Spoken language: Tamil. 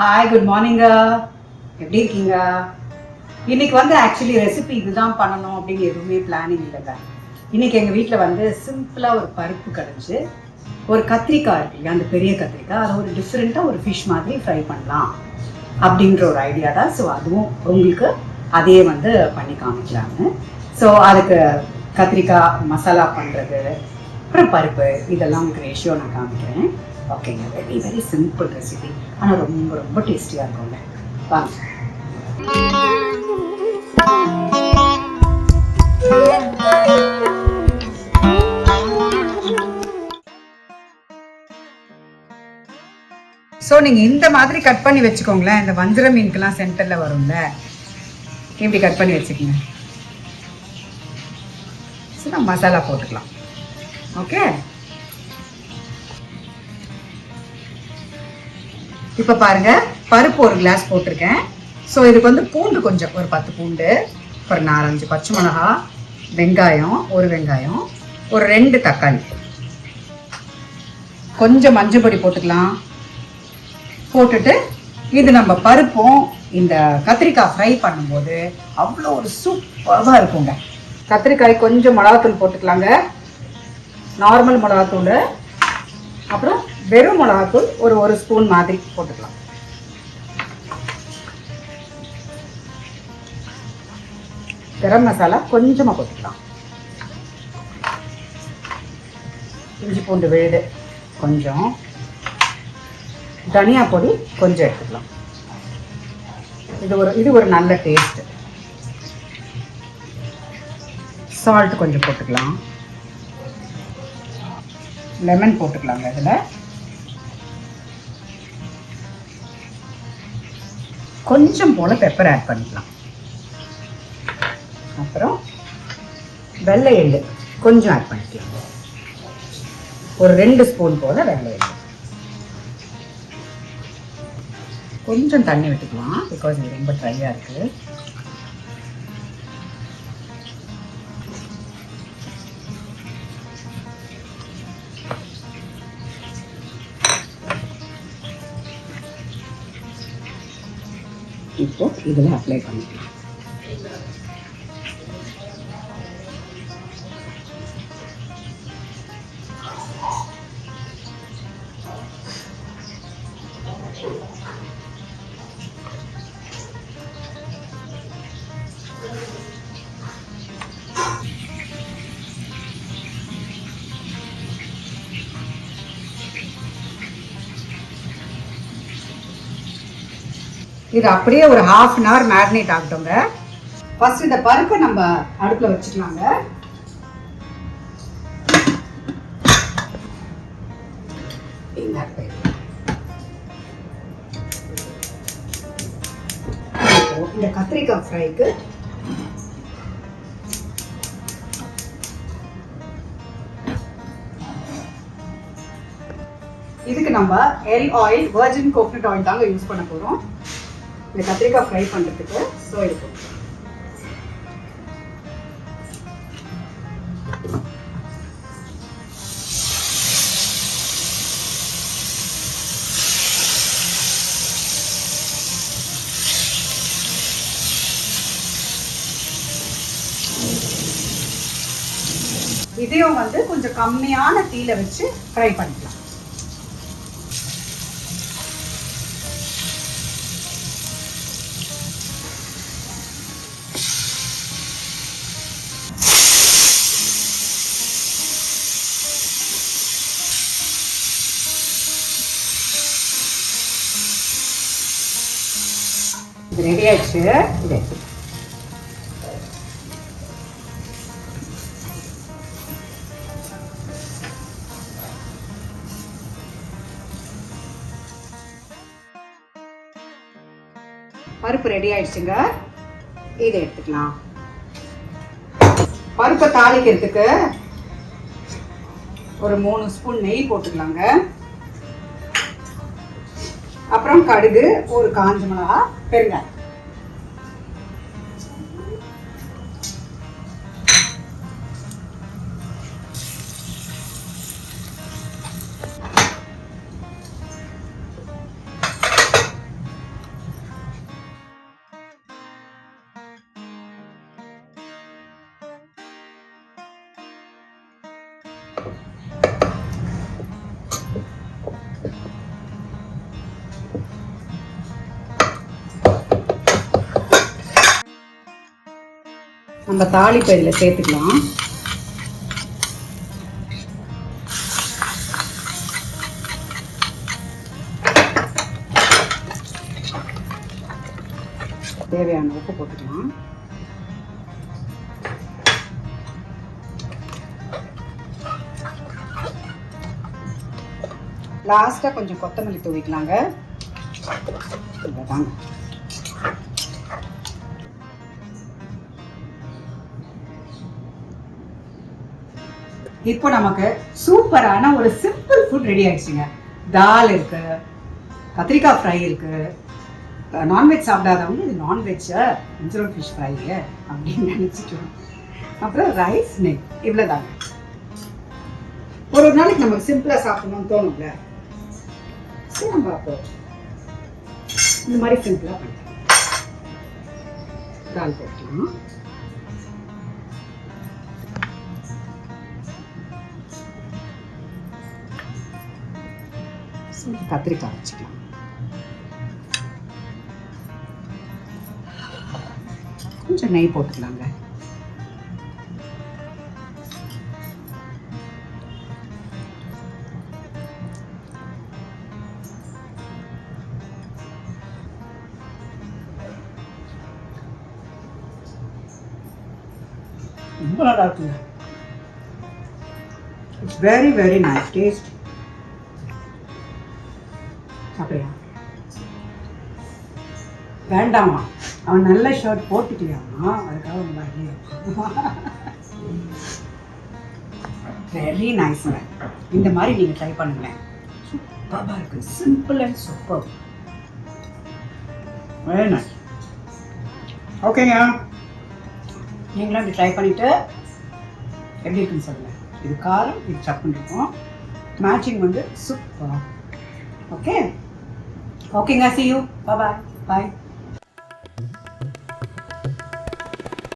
Hi, good மார்னிங்க. எப்படி இருக்கீங்க? இன்னைக்கு ஆக்சுவலி ரெசிபி இதுதான் பண்ணணும் அப்படின்னு எதுவுமே பிளானிங் இல்லைங்க. இன்னைக்கு எங்கள் வீட்டில் சிம்பிளாக ஒரு பருப்பு கடைஞ்சி ஒரு கத்திரிக்காய் இருக்கு இல்லையா, அந்த பெரிய கத்திரிக்காய், அதை ஒரு டிஃப்ரெண்ட்டாக ஒரு ஃபிஷ் மாதிரி ஃப்ரை பண்ணலாம் அப்படின்ற ஒரு ஐடியா தான். ஸோ அதுவும் உங்களுக்கு அதே பண்ணி காமிக்கலான்னு. ஸோ அதுக்கு கத்திரிக்காய் மசாலா பண்ணுறது, அப்புறம் பருப்பு, இதெல்லாம் உங்களுக்கு ரேஷியோ நான் காமிக்கிறேன். ஓகேங்க, வெரி வெரி சிம்பிள் ரெசிபி, ஆனால் ரொம்ப ரொம்ப டேஸ்டியாக இருக்குங்க. வாங்க. ஸோ நீங்கள் இந்த மாதிரி கட் பண்ணி வச்சுக்கோங்களேன். இந்த வஞ்சர மீனுக்கெல்லாம் சென்டரில் வரும்ல, இப்படி கட் பண்ணி வச்சுக்கோங்க. ஸோ நம்ம மசாலா போட்டுக்கலாம். ஓகே, இப்போ பாருங்கள், பருப்பு ஒரு கிளாஸ் போட்டிருக்கேன். ஸோ இதுக்கு பூண்டு கொஞ்சம், ஒரு 10 பூண்டு, ஒரு 4-5 பச்சை மிளகா, வெங்காயம், ஒரு வெங்காயம், ஒரு 2 தக்காளி, கொஞ்சம் மஞ்சள் பொடி போட்டுக்கலாம். போட்டுட்டு இது நம்ம பருப்பும் இந்த கத்திரிக்காய் ஃப்ரை பண்ணும்போது அவ்வளோ ஒரு சூப்பராக இருக்குங்க. கத்திரிக்காய் கொஞ்சம் மிளகாத்தூள் போட்டுக்கலாங்க, நார்மல் மிளகாத்தூள். அப்புறம் வெறும் மிளகாத்தூள் ஒரு ஸ்பூன் மாதிரி போட்டுக்கலாம். கரம் மசாலா கொஞ்சமாக போட்டுக்கலாம். இஞ்சி பூண்டு விழுது கொஞ்சம், தனியா பொடி கொஞ்சம் எடுத்துக்கலாம். இது ஒரு நல்ல டேஸ்ட். சால்ட் கொஞ்சம் போட்டுக்கலாம். லெமன் போட்டுக்கலாங்க. இதில் கொஞ்சம் போல பெப்பர் ஆட் பண்ணிக்கலாம். அப்புறம் வெள்ளை எள்ளு கொஞ்சம் ஆட் பண்ணிக்கலாம். ஒரு 2 ஸ்பூன் போல வெள்ளை எள்ளு. கொஞ்சம் தண்ணி விட்டுக்கலாம், பிகாஸ் இது ரொம்ப ட்ரையாக இருக்குது. இப்போ இதில் அப்ளை பண்ணிக்கலாம். இது அப்படியே ஒரு 1/2 அன் ஹவர் மேரினேட் ஆகட்டுங்க. ஃபர்ஸ்ட் இந்த பருப்பை நம்ம அடுப்பில் வச்சுக்கலாங்க. இந்த கத்திரிக்காய் ஃப்ரைக்கு இதுக்கு நம்ம L oil, virgin coconut oil தாங்க யூஸ் பண்ண போகிறோம் இந்த கத்திரிக்காய் ஃப்ரை பண்ணுறதுக்கு. ஸோ இருக்கும் இதையும் கொஞ்சம் கம்மியான தீயில வச்சு ஃப்ரை பண்ணிக்கலாம். இது ரெடி ஆயிடுச்சு. இது பருப்பு ரெடி ஆயிடுச்சுங்க. இதை எடுத்துக்கலாம். பருப்பை தாளிக்கிறதுக்கு ஒரு 3 ஸ்பூன் நெய் போட்டுக்கலாங்க. அப்புறம் கடுகு, ஒரு காஞ்ச மிளகா, பெருங்காயம். நம்ம தாளிப்பை இதில் சேர்த்துக்கலாம். தேவையான உப்பு போட்டுக்கலாம். லாஸ்ட்டாக கொஞ்சம் கொத்தமல்லி தூவிக்கலாங்க. இவ்வளோதாங்க. இப்போ நமக்கு சூப்பரான ஒரு சிம்பிள் ஃபுட் ரெடி ஆயிடுச்சுங்க. தால் இருக்கு, கத்திரிக்காய் ஃப்ரை இருக்கு. நான்வெஜ் சாப்பிடாதவங்க இது நான்வெஜ்ஜா இன்சுரன் ஃபிஷ் ஃப்ரை அப்படின்னு நினச்சிட்டோம். அப்புறம் ரைஸ் நெக், இவ்வளோதாங்க. ஒரு நாளைக்கு நமக்கு சிம்பிளாக சாப்பிடணும்னு தோணும்ல, சரி நம்ம அப்போ இந்த மாதிரி சிம்பிளாக பண்ணிக்கலாம். தால் போட்டுக்கலாம். கத்திரிக்காய் வச்சுக்கலாம். கொஞ்சம் நெய் போட்டுக்கலாங்க. ரொம்ப நல்லா இருக்குங்க. It's very very nice taste. அப்படியா? வேண்டாமா, அவன் நல்ல ஷர்ட் போட்டுக்கலையாமா, அதுக்காக வெரி நைஸ்ங்க. இந்த மாதிரி நீங்கள் ட்ரை பண்ணுங்களேன். சூப்பராக இருக்குது. Simple and super. Very nice. ஓகேங்க, நீங்களும் இப்படி ட்ரை பண்ணிவிட்டு எப்படி இருக்குன்னு சொல்லுங்கள். இது காரம், இது சப்புன்னு இருக்கும். மேட்சிங் வந்து சூப்பர். ஓகே ஓகேங்க, see you. Bye bye.